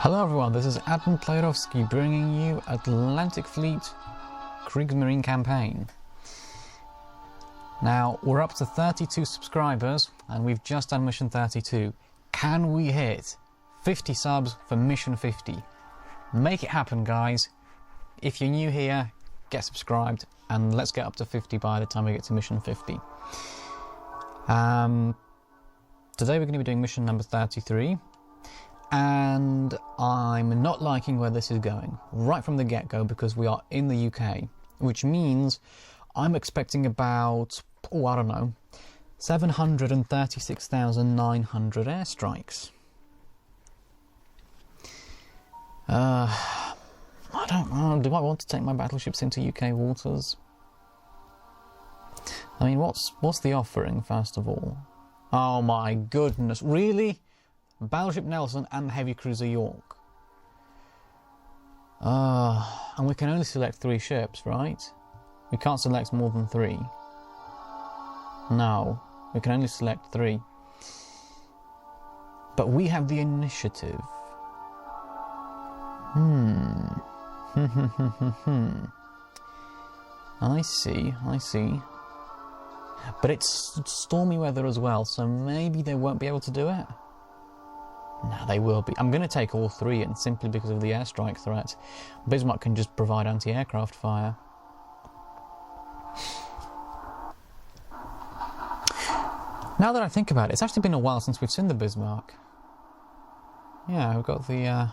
Hello everyone, this is Admiral Playerovski bringing you Atlantic Fleet Kriegsmarine campaign. Now, we're up to 32 subscribers and we've just done mission 32. Can we hit 50 subs for mission 50? Make it happen, guys. If you're new here, get subscribed and let's get up to 50 by the time we get to mission 50. Today we're going to be doing mission number 33. And I'm not liking where this is going right from the get-go because we are in the UK, which means I'm expecting about, I don't know, 736,900 airstrikes. I don't know, do I want to take my battleships into UK waters? I mean, what's the offering, first of all? Oh my goodness, really? Battleship Nelson and Heavy Cruiser York. And we can only select 3 ships, right? We can't select more than 3. No, we can only select 3. But we have the initiative. I see. But it's stormy weather as well, so maybe they won't be able to do it. No, they will be. I'm going to take all 3 in simply because of the airstrike threat. Bismarck can just provide anti-aircraft fire. Now that I think about it, it's actually been a while since we've seen the Bismarck. Yeah, we've got the...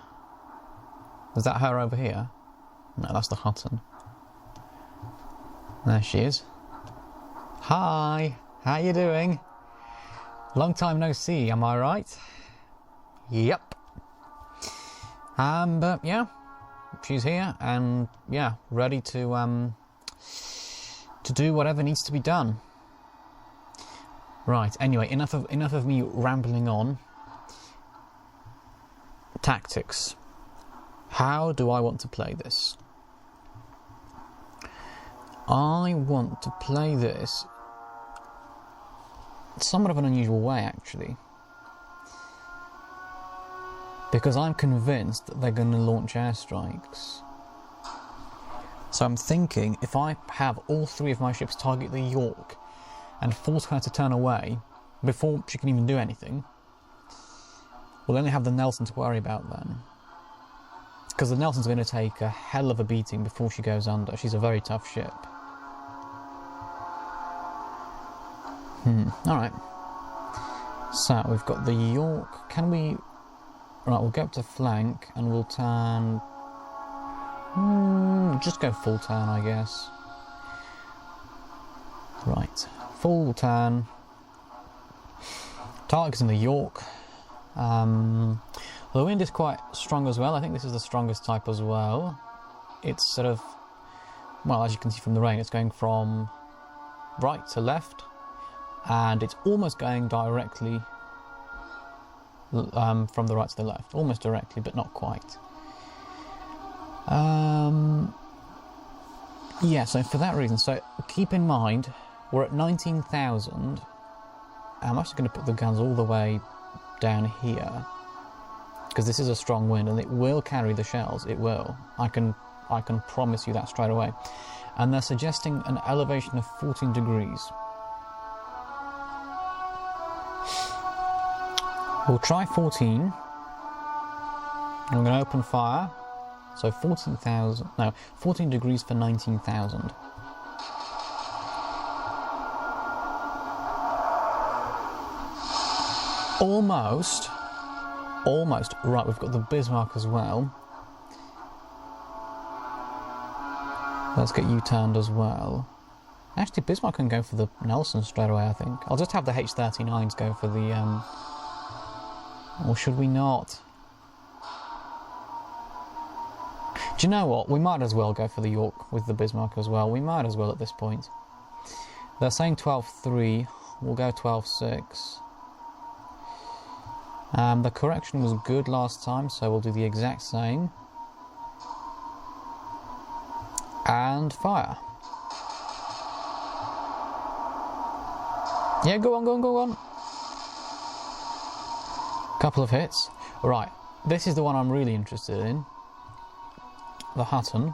Is that her over here? No, that's the Hutton. There she is. Hi! How you doing? Long time no see, am I right? Yep. But yeah, she's here and yeah, ready to do whatever needs to be done. Right. Anyway, enough of me rambling on. Tactics. How do I want to play this? I want to play this somewhat of an unusual way, actually. Because I'm convinced that they're going to launch airstrikes. So I'm thinking, if I have all 3 of my ships target the York and force her to turn away before she can even do anything, we'll only have the Nelson to worry about then. Because the Nelson's going to take a hell of a beating before she goes under. She's a very tough ship. Alright. So, we've got the York. Can we... Right, we'll go up to flank and we'll turn... just go full turn, I guess. Right, full turn. Target's in the York. The wind is quite strong as well. I think this is the strongest type as well. It's sort of... Well, as you can see from the rain, it's going from right to left. And it's almost going directly... from the right to the left, almost directly, but not quite. Yeah, so for that reason, so keep in mind, we're at 19,000. I'm actually going to put the guns all the way down here, because this is a strong wind, and it will carry the shells, it will. I can promise you that straight away. And they're suggesting an elevation of 14 degrees. We'll try 14. I'm going to open fire. So 14,000. No, 14 degrees for 19,000. Almost. Right, we've got the Bismarck as well. Let's get you turned as well. Actually, Bismarck can go for the Nelson straight away, I think. I'll just have the H-39s go for the... Or should we not? Do you know what? We might as well go for the York with the Bismarck as well. We might as well at this point. They're saying 12-3. We'll go 12-6. The correction was good last time, so we'll do the exact same. And fire. Yeah, go on. Couple of hits. Right, this is the one I'm really interested in. The Hutton.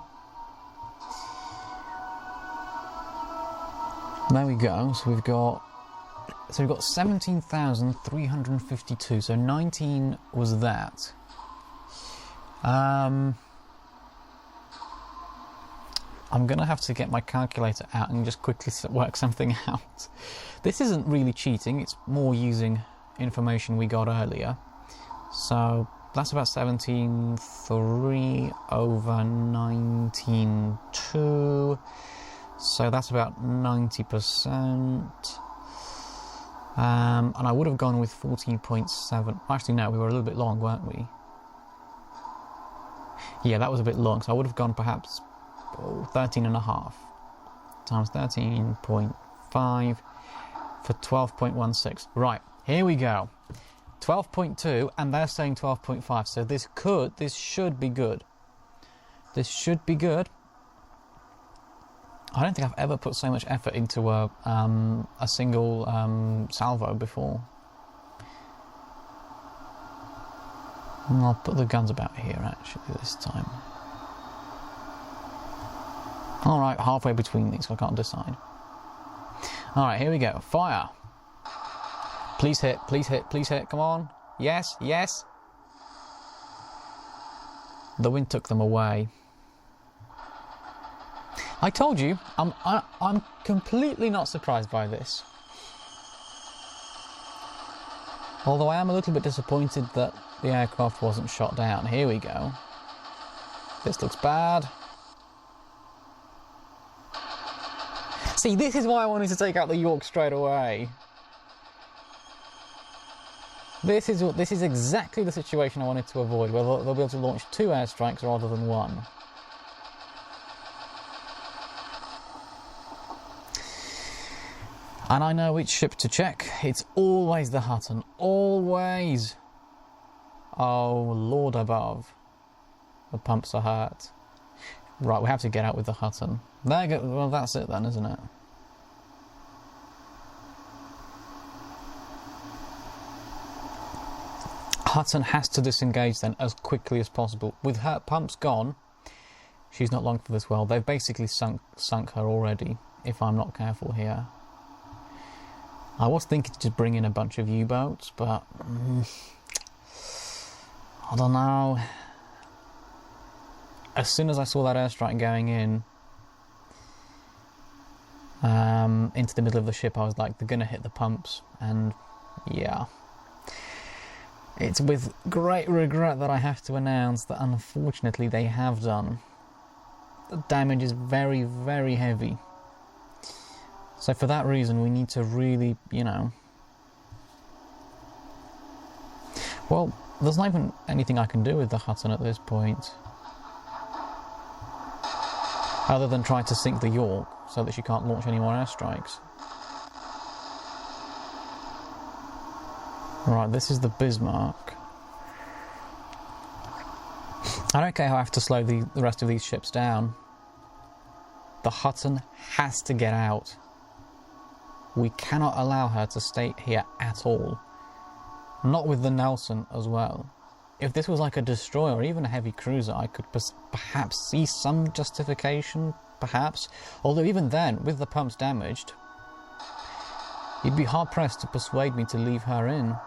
There we go. So we've got 17,352. So 19 was that. I'm gonna have to get my calculator out and just quickly work something out. This isn't really cheating, it's more using information we got earlier. So that's about 17.3 over 19.2. So that's about 90%. And I would have gone with 14.7. Actually, no, we were a little bit long, weren't we? Yeah, that was a bit long. So I would have gone perhaps 13.5 times 13.5 for 12.16. Right, here we go. 12.2, and they're saying 12.5. So this should be good. This should be good. I don't think I've ever put so much effort into a single salvo before. And I'll put the guns about here actually this time. Alright, halfway between these, so I can't decide. Alright, here we go. Fire! Please hit, please hit, please hit. Come on. Yes, yes. The wind took them away. I told you, I'm completely not surprised by this. Although I am a little bit disappointed that the aircraft wasn't shot down. Here we go. This looks bad. See, this is why I wanted to take out the York straight away. This is exactly the situation I wanted to avoid, where they'll be able to launch 2 airstrikes rather than 1. And I know which ship to check. It's always the Hutton. Always. Oh, Lord above. The pumps are hurt. Right, we have to get out with the Hutton. There you go. Well, that's it then, isn't it? Hutton has to disengage then as quickly as possible. With her pumps gone, she's not long for this world. They've basically sunk her already, if I'm not careful here. I was thinking to just bring in a bunch of U-boats, but I don't know. As soon as I saw that airstrike going in into the middle of the ship, I was like, they're going to hit the pumps, and yeah. It's with great regret that I have to announce that unfortunately they have done. The damage is very, very heavy. So for that reason we need to really, you know... Well, there's not even anything I can do with the Hutton at this point. Other than try to sink the York so that she can't launch any more airstrikes. Right, this is the Bismarck. I don't care how I have to slow the rest of these ships down. The Hutton has to get out. We cannot allow her to stay here at all. Not with the Nelson as well. If this was like a destroyer or even a heavy cruiser, I could perhaps see some justification, perhaps. Although even then, with the pumps damaged, you'd be hard-pressed to persuade me to leave her in.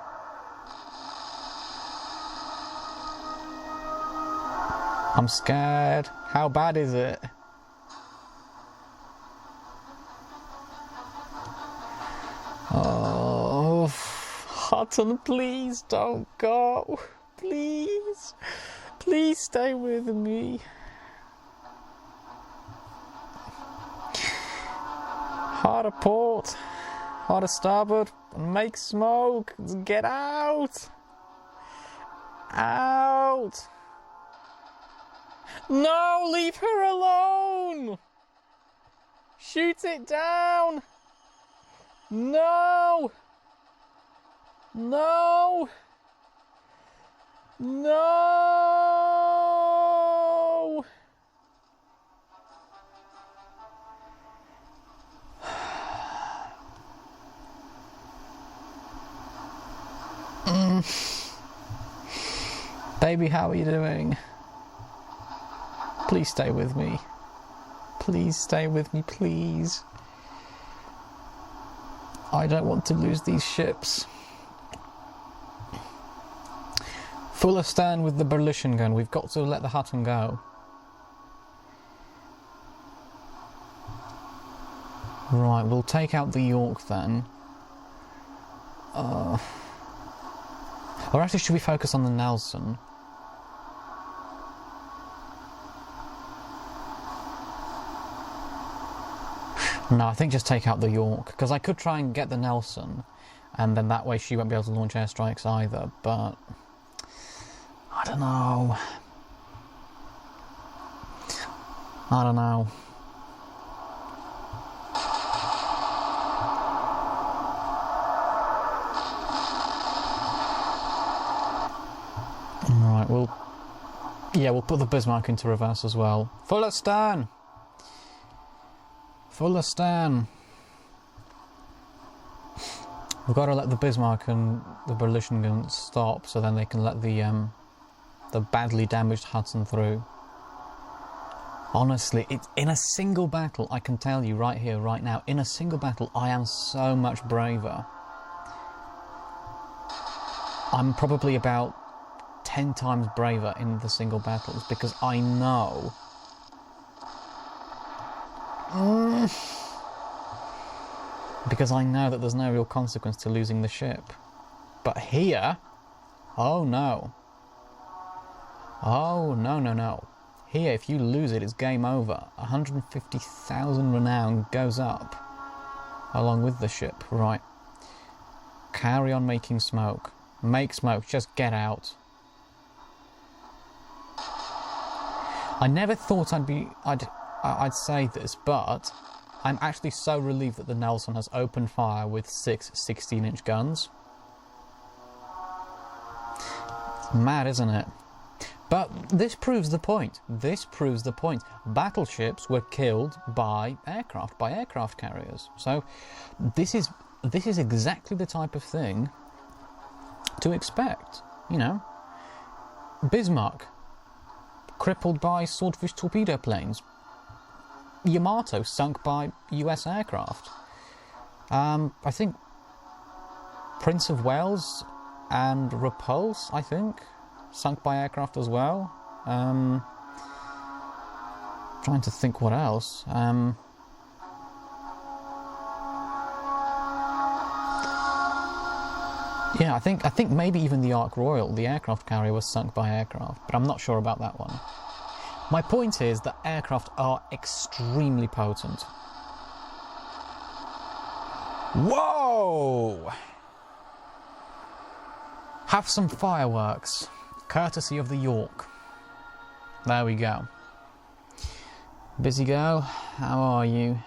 I'm scared. How bad is it? Oh, Hutton, please don't go. Please. Please stay with me. Hard a port. Hard a starboard. Make smoke. Get out. Out. No, leave her alone! Shoot it down! No! No! No! Baby, how are you doing? Please stay with me. Please stay with me, please. I don't want to lose these ships. Full astern with the Berlichingen gun. We've got to let the Hutton go. Right, we'll take out the York then. Or actually, should we focus on the Nelson? No, I think just take out the York, because I could try and get the Nelson, and then that way she won't be able to launch airstrikes either, but I don't know. I don't know. Right, we'll put the Bismarck into reverse as well. Full astern! Full astern! We've got to let the Bismarck and the Berlichingen stop, so then they can let the badly damaged Hudson through. Honestly, it's in a single battle, I can tell you right here, right now, in a single battle, I am so much braver. I'm probably about 10 times braver in the single battles, because I know... Because I know that there's no real consequence to losing the ship. But here... Oh no. Oh, no, no, no. Here, if you lose it, it's game over. 150,000 renown goes up. Along with the ship. Right. Carry on making smoke. Make smoke. Just get out. I never thought I'd say this, but I'm actually so relieved that the Nelson has opened fire with 6 16-inch guns. It's mad, isn't it? But this proves the point. This proves the point. Battleships were killed by aircraft carriers. So this is exactly the type of thing to expect. You know, Bismarck crippled by swordfish torpedo planes. Yamato sunk by US aircraft. I think Prince of Wales and Repulse, I think, sunk by aircraft as well. Trying to think what else. Yeah, I think maybe even the Ark Royal, the aircraft carrier, was sunk by aircraft, but I'm not sure about that one. My point is that aircraft are extremely potent. Whoa! Have some fireworks, courtesy of the York. There we go. Busy girl, how are you?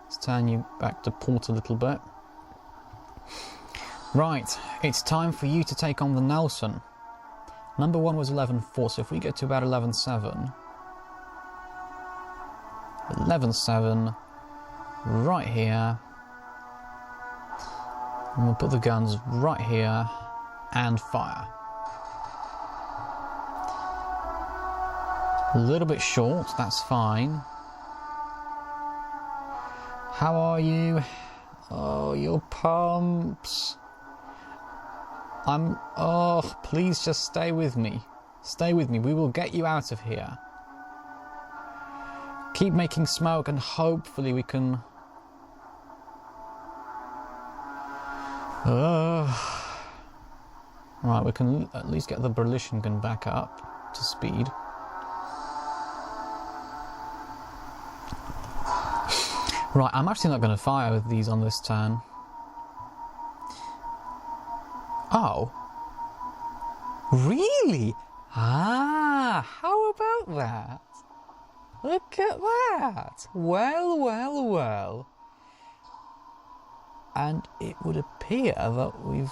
Let's turn you back to port a little bit. Right, it's time for you to take on the Nelson. Number 1 was 11.4, so if we get to about 11.7... 11.7, right here. And we'll put the guns right here, and fire. A little bit short, that's fine. How are you? Oh, your pumps. Oh, please just stay with me. Stay with me, we will get you out of here. Keep making smoke and hopefully we can... Right, we can at least get the Berlichingen back up to speed. Right, I'm actually not going to fire with these on this turn. Oh. Really? Ah, how about that? Look at that. Well, well, well. And it would appear that we've...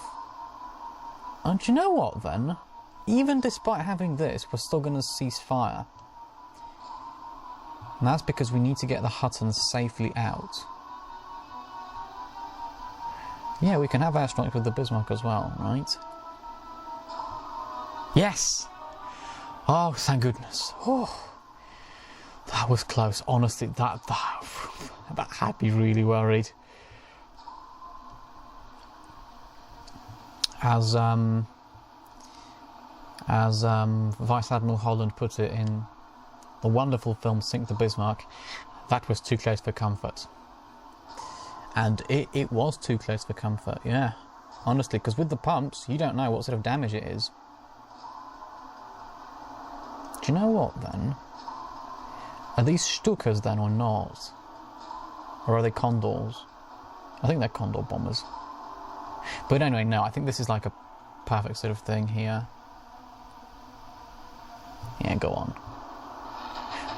And do you know what then? Even despite having this, we're still going to cease fire. And that's because we need to get the Huttons safely out. Yeah, we can have airstrikes with the Bismarck as well, right? Yes! Oh, thank goodness. Oh, that was close. Honestly, that had me really worried. As Vice Admiral Holland put it in the wonderful film Sink the Bismarck, that was too close for comfort. And it was too close for comfort, yeah. Honestly, because with the pumps, you don't know what sort of damage it is. Do you know what, then? Are these Stukas, then, or not? Or are they Condors? I think they're Condor bombers. But anyway, no, I think this is like a perfect sort of thing here. Yeah, go on.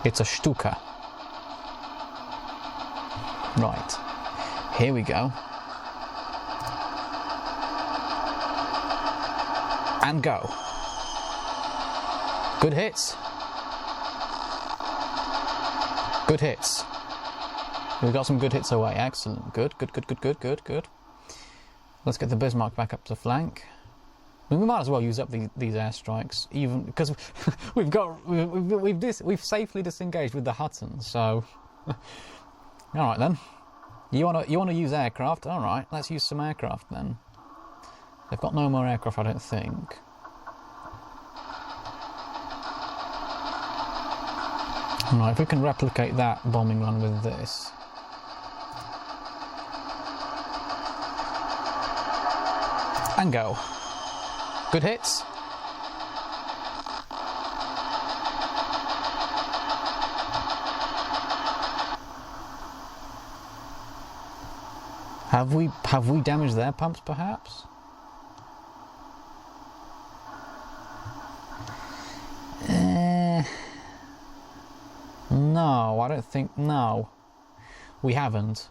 It's a Stuka. Right. Here we go. And go. Good hits. Good hits. We've got some good hits away. Excellent. Good. Let's get the Bismarck back up to flank. I mean, we might as well use up these airstrikes, even because we've safely disengaged with the Hutton. So, all right then. You wanna use aircraft? All right, let's use some aircraft then. They've got no more aircraft, I don't think. All right, if we can replicate that bombing run with this. And go. Good hits. Have we damaged their pumps, perhaps? No, I don't think. No, we haven't.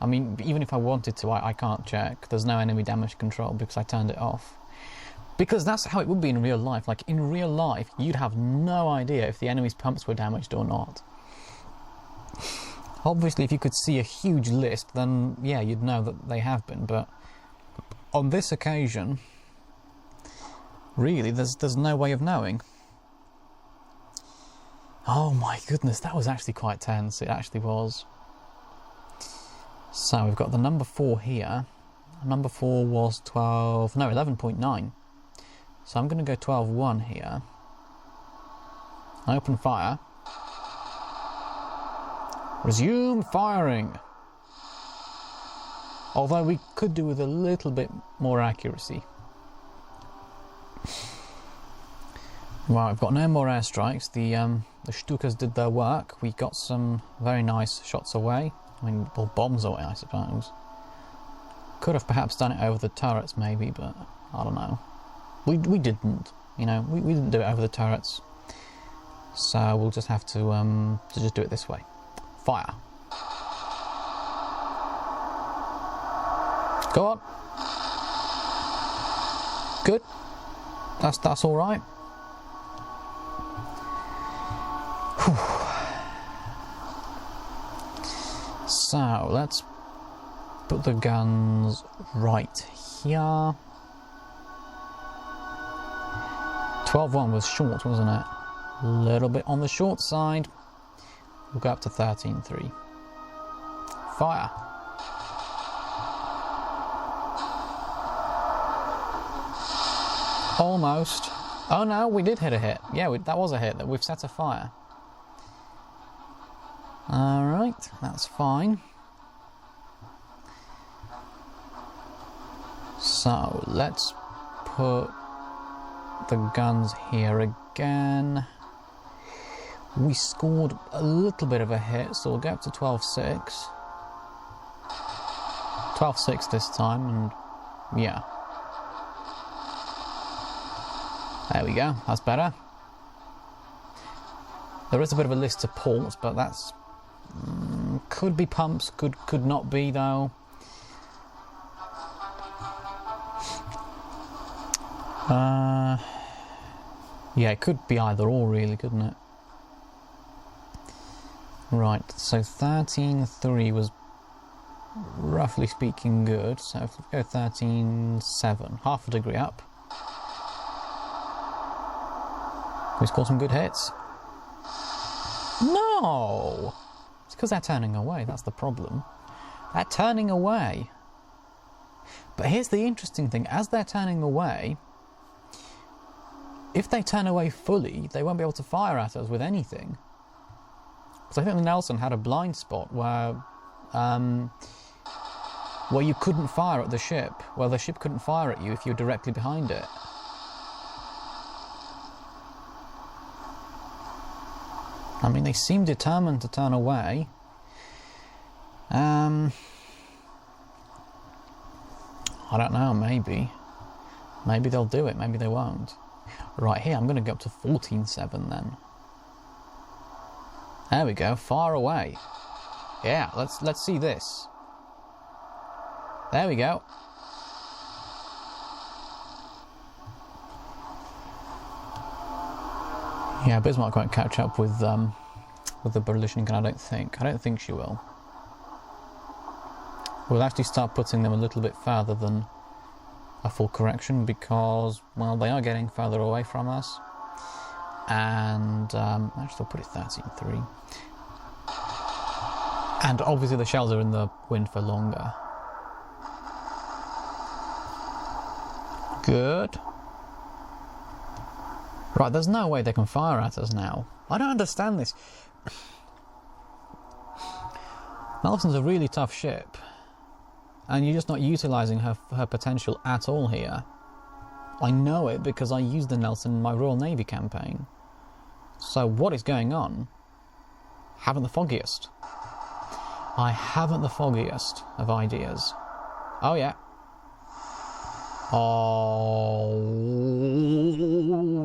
I mean, even if I wanted to, I can't check. There's no enemy damage control because I turned it off. Because that's how it would be in real life. Like, in real life, you'd have no idea if the enemy's pumps were damaged or not. Obviously, if you could see a huge list, then, yeah, you'd know that they have been. But on this occasion, really, there's no way of knowing. Oh my goodness, that was actually quite tense. It actually was. So we've got the number 4 here. Number 4 was 11.9. So I'm going to go 12.1 here. Open fire. Resume firing. Although we could do with a little bit more accuracy. Right, we've got no more airstrikes. The Stukas did their work. We got some very nice shots away. I mean, well, bombs away, I suppose. Could have perhaps done it over the turrets, maybe, but I don't know. We didn't, you know, we didn't do it over the turrets. So we'll just have to just do it this way. Fire. Go on. Good. That's all right. So let's put the guns right here. 12.1 was short, wasn't it? A little bit on the short side. We'll go up to 13.3. Fire. Almost. Oh no, we did hit a hit. Yeah, that was a hit. That we've set a fire. Alright, that's fine. So, let's put the guns here again. We scored a little bit of a hit, so we'll go up to 12.6. 12.6 this time, and yeah. There we go, that's better. There is a bit of a list of ports, but that's could be pumps, could not be though. Yeah, it could be either or really, couldn't it? Right, so 13.3 was roughly speaking good, so if we go 13.7, half a degree up. We scored some good hits. No! It's because they're turning away, that's the problem. They're turning away. But here's the interesting thing, as they're turning away, if they turn away fully, they won't be able to fire at us with anything. Because I think the Nelson had a blind spot where you couldn't fire at the ship, where the ship couldn't fire at you if you're directly behind it. I mean, they seem determined to turn away. I don't know, maybe. Maybe they'll do it, maybe they won't. Right here, I'm going to go up to 14-7 then. There we go, far away. Yeah, let's see this. There we go. Yeah, Bismarck won't catch up with the Berlichingen gun, I don't think. I don't think she will. We'll actually start putting them a little bit further than a full correction because, well, they are getting further away from us. And, actually I'll put it 13-3. And obviously the shells are in the wind for longer. Good. Right, there's no way they can fire at us now. I don't understand this. Nelson's a really tough ship. And you're just not utilising her potential at all here. I know it because I used the Nelson in my Royal Navy campaign. So what is going on? Haven't the foggiest. I haven't the foggiest of ideas. Oh yeah. Oh,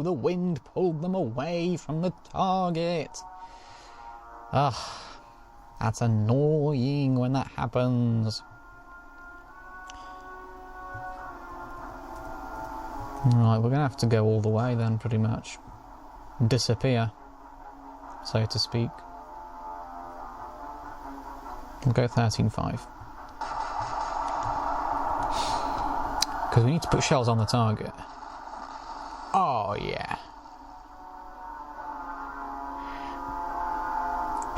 the wind pulled them away from the target. Ugh, that's annoying when that happens. Right, we're going to have to go all the way then, pretty much. Disappear, so to speak. We'll go 13-5. Because we need to put shells on the target. Oh, yeah.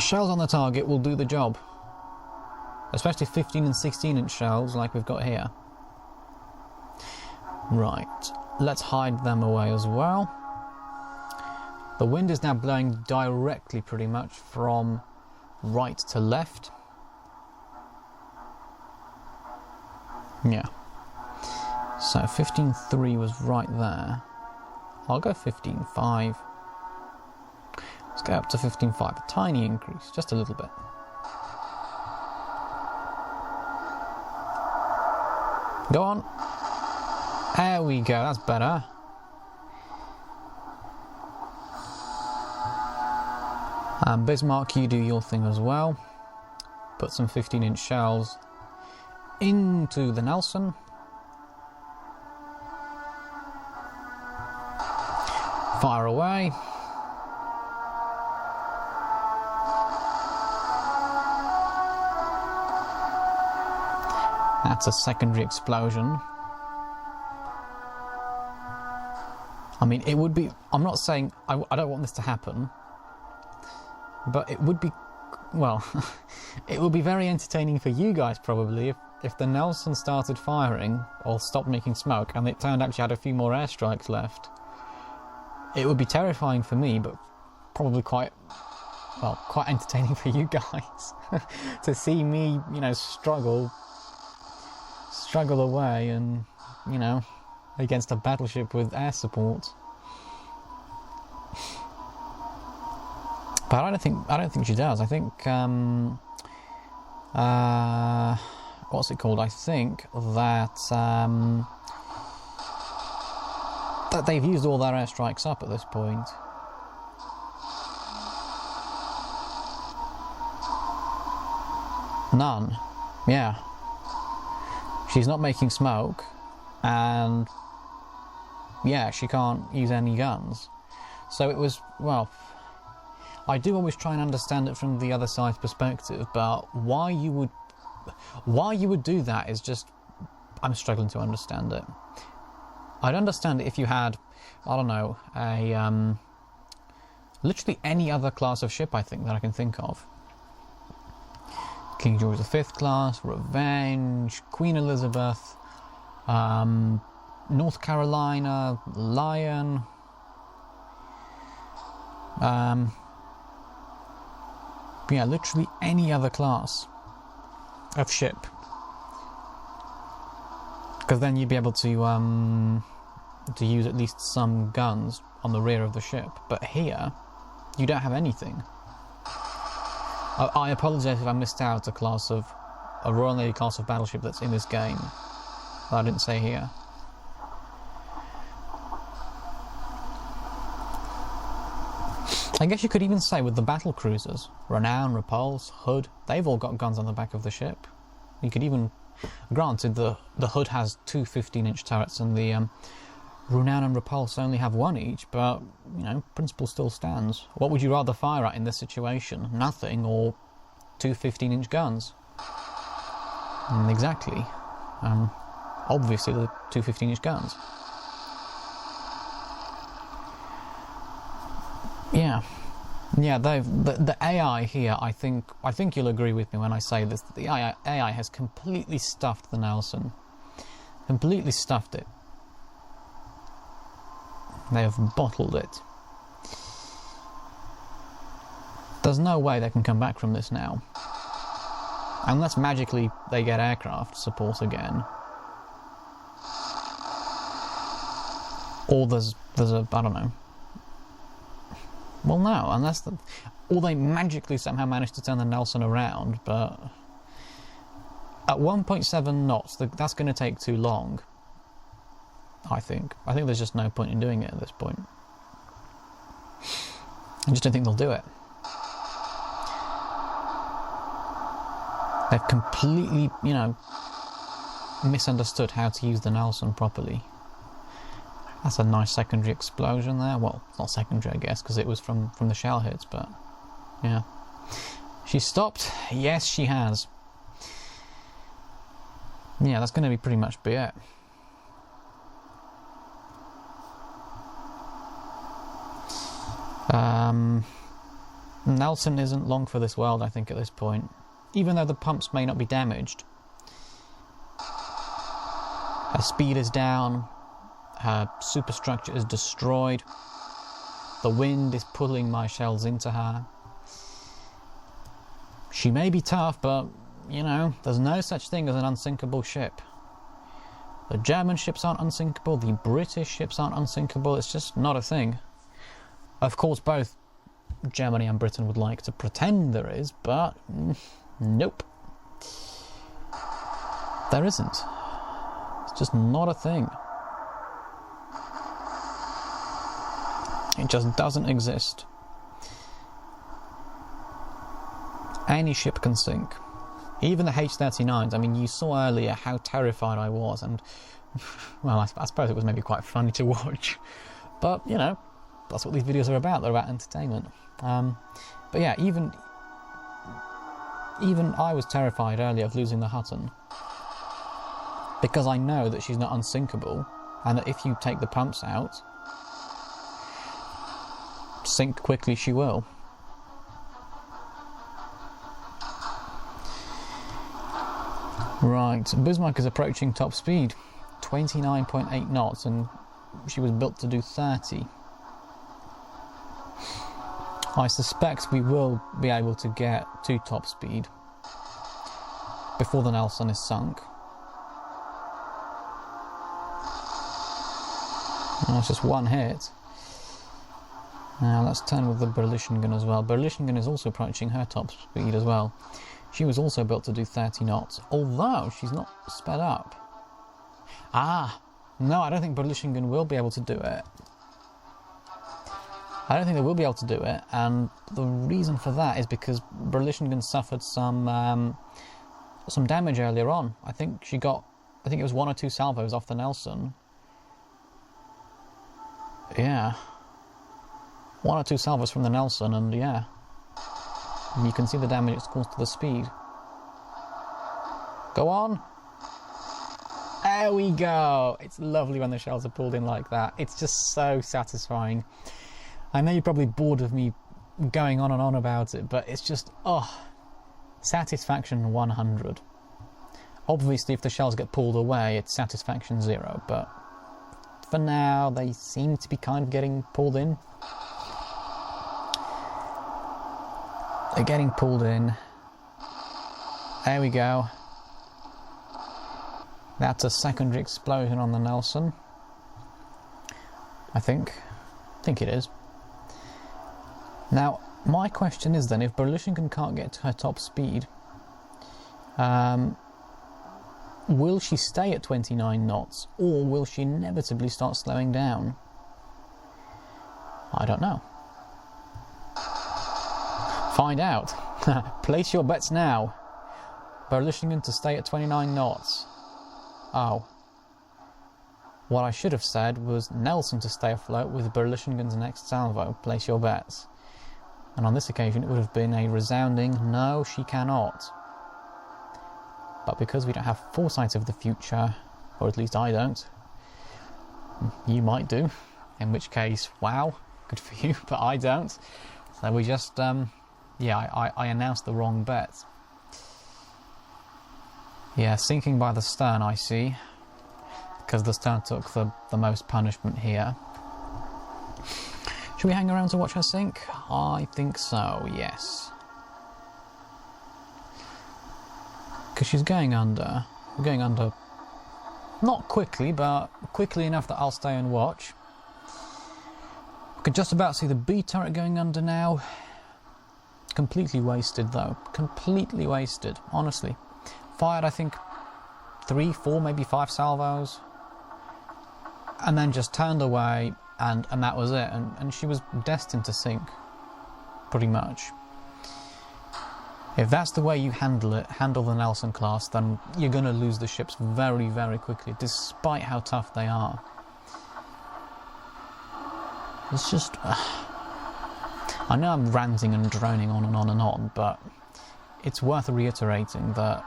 Shells on the target will do the job. Especially 15 and 16-inch shells like we've got here. Right. Let's hide them away as well. The wind is now blowing directly, pretty much, from right to left. Yeah. So 15-3 was right there. I'll go 15-5. Let's go up to 15-5. A tiny increase, just a little bit. Go on. There we go, that's better. And Bismarck, you do your thing as well. Put some 15-inch shells into the Nelson. Fire away. That's a secondary explosion. I mean, it would be... I'm not saying I don't want this to happen, but it would be... Well, it would be very entertaining for you guys, probably, if the Nelson started firing, or stopped making smoke, and it turned out she had a few more airstrikes left. It would be terrifying for me, but probably quite entertaining for you guys. To see me, you know, struggle away and, you know, against a battleship with air support. But I don't think she does. I think what's it called? I think that that they've used all their airstrikes up at this point. None. Yeah. She's not making smoke, and yeah, she can't use any guns. So it was, well, I do always try and understand it from the other side's perspective, but why you would do that is just, I'm struggling to understand it. I'd understand it if you had, I don't know, Literally any other class of ship, I think, that I can think of. King George V class, Revenge, Queen Elizabeth, North Carolina, Lion, yeah, literally any other class of ship. Because then you'd be able to use at least some guns on the rear of the ship. But here, you don't have anything. I apologise if I missed out a Royal Navy class of battleship that's in this game that I didn't say here. I guess you could even say with the battle cruisers, Renown, Repulse, Hood, they've all got guns on the back of the ship. You could even, granted the Hood has 2 15-inch turrets and the Renown and Repulse only have 1 each, but, you know, principle still stands. What would you rather fire at in this situation? Nothing, or 2 15-inch guns? Exactly. Obviously the 2 15-inch guns. Yeah. Yeah, the AI here, I think you'll agree with me when I say this, that the AI has completely stuffed the Nelson. Completely stuffed it. They have bottled it. There's no way they can come back from this now. Unless magically they get aircraft support again. Or there's a, I don't know. Well, no, unless or they magically somehow manage to turn the Nelson around, but at 1.7 knots, that's going to take too long. I think there's just no point in doing it at this point. I just don't think they'll do it. They've completely, you know, misunderstood how to use the Nelson properly. That's a nice secondary explosion there. Well, it's not secondary, I guess, because it was from the shell hits, but yeah. She stopped? Yes, she has. Yeah, that's going to be pretty much be it. Nelson isn't long for this world, I think, at this point. Even though the pumps may not be damaged. Her speed is down. Her superstructure is destroyed. The wind is pulling my shells into her. She may be tough, but, you know, there's no such thing as an unsinkable ship. The German ships aren't unsinkable, the British ships aren't unsinkable, it's just not a thing. Of course, both Germany and Britain would like to pretend there is, but nope. There isn't. It's just not a thing. It just doesn't exist. Any ship can sink. Even the H-39s. I mean, you saw earlier how terrified I was, and, well, I suppose it was maybe quite funny to watch. But, you know, that's what these videos are about. They're about entertainment. But yeah, even I was terrified earlier of losing the Hutton. Because I know that she's not unsinkable, and that if you take the pumps out, sink quickly she will. Right, Bismarck is approaching top speed, 29.8 knots, and she was built to do 30. I suspect we will be able to get to top speed before the Nelson is sunk. Oh, it's just one hit. Now let's turn with the Berlichingen as well. Berlichingen is also approaching her top speed as well. She was also built to do 30 knots, although she's not sped up. Ah, no, I don't think Berlichingen will be able to do it. I don't think they will be able to do it, and the reason for that is because Berlichingen suffered some damage earlier on. I think it was 1 or 2 salvos off the Nelson. Yeah. 1 or 2 salvos from the Nelson, and yeah. You can see the damage it's caused to the speed. Go on! There we go! It's lovely when the shells are pulled in like that. It's just so satisfying. I know you're probably bored of me going on and on about it, but it's just, satisfaction 100. Obviously, if the shells get pulled away, it's satisfaction 0, but for now, they seem to be kind of getting pulled in. They're getting pulled in. There we go. That's a secondary explosion on the Nelson. I think it is. Now, my question is then, if Berlichingen can't get to her top speed, will she stay at 29 knots, or will she inevitably start slowing down? I don't know. Find out. Place your bets now. Berlichingen to stay at 29 knots. Oh. What I should have said was Nelson to stay afloat with Berlichingen's next salvo. Place your bets. And on this occasion it would have been a resounding no, she cannot. But because we don't have foresight of the future, or at least I don't, you might do, in which case, wow, good for you, but I don't. So we just, I announced the wrong bet. Yeah, sinking by the stern, I see, because the stern took the most punishment here. Should we hang around to watch her sink? I think so, yes. Because she's going under. Going under, not quickly, but quickly enough that I'll stay and watch. I could just about see the B turret going under now. Completely wasted though. Completely wasted, honestly. Fired, I think, 3, 4, maybe 5 salvos. And then just turned away, and that was it. And she was destined to sink, pretty much. If that's the way you handle the Nelson class, then you're going to lose the ships very, very quickly, despite how tough they are. It's just... I know I'm ranting and droning on and on and on, but it's worth reiterating that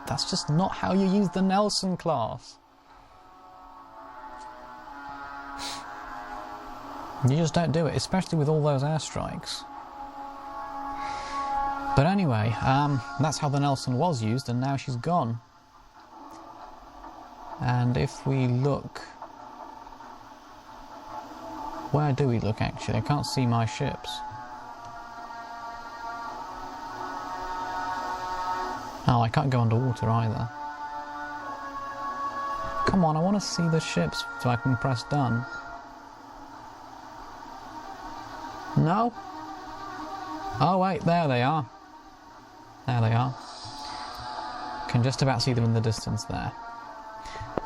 that's just not how you use the Nelson class. You just don't do it, especially with all those airstrikes. But anyway, that's how the Nelson was used, and now she's gone. And if we look... Where do we look, actually? I can't see my ships. Oh, I can't go underwater either. Come on, I want to see the ships so I can press done. No? Oh wait, there they are. There they are. Can just about see them in the distance there.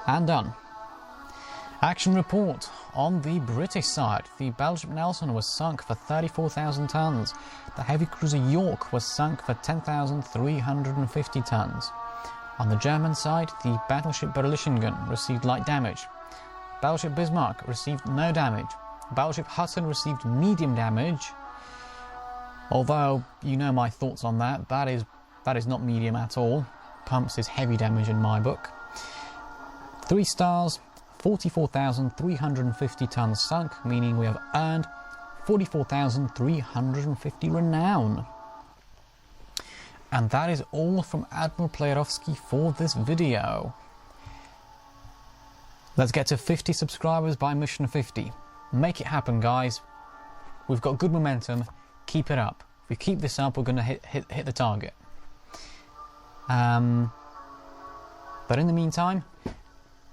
And done. Action report. On the British side, the battleship Nelson was sunk for 34,000 tons. The heavy cruiser York was sunk for 10,350 tons. On the German side, the battleship Berlichingen received light damage. Battleship Bismarck received no damage. Battleship Hutton received medium damage. Although, you know my thoughts on that. That is not medium at all. Pumps is heavy damage in my book. 3 stars. 44,350 tons sunk, meaning we have earned 44,350 renown. And that is all from Admiral Playerovski for this video. Let's get to 50 subscribers by mission 50. Make it happen, guys. We've got good momentum. Keep it up. If we keep this up, we're going to hit the target. But in the meantime,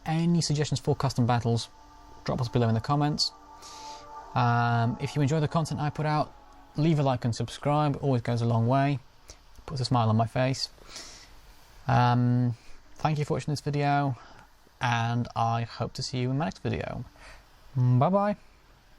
any suggestions for custom battles, drop us below in the comments. If you enjoy the content I put out, leave a like and subscribe. Always goes a long way. Puts a smile on my face. Thank you for watching this video, and I hope to see you in my next video. Bye bye.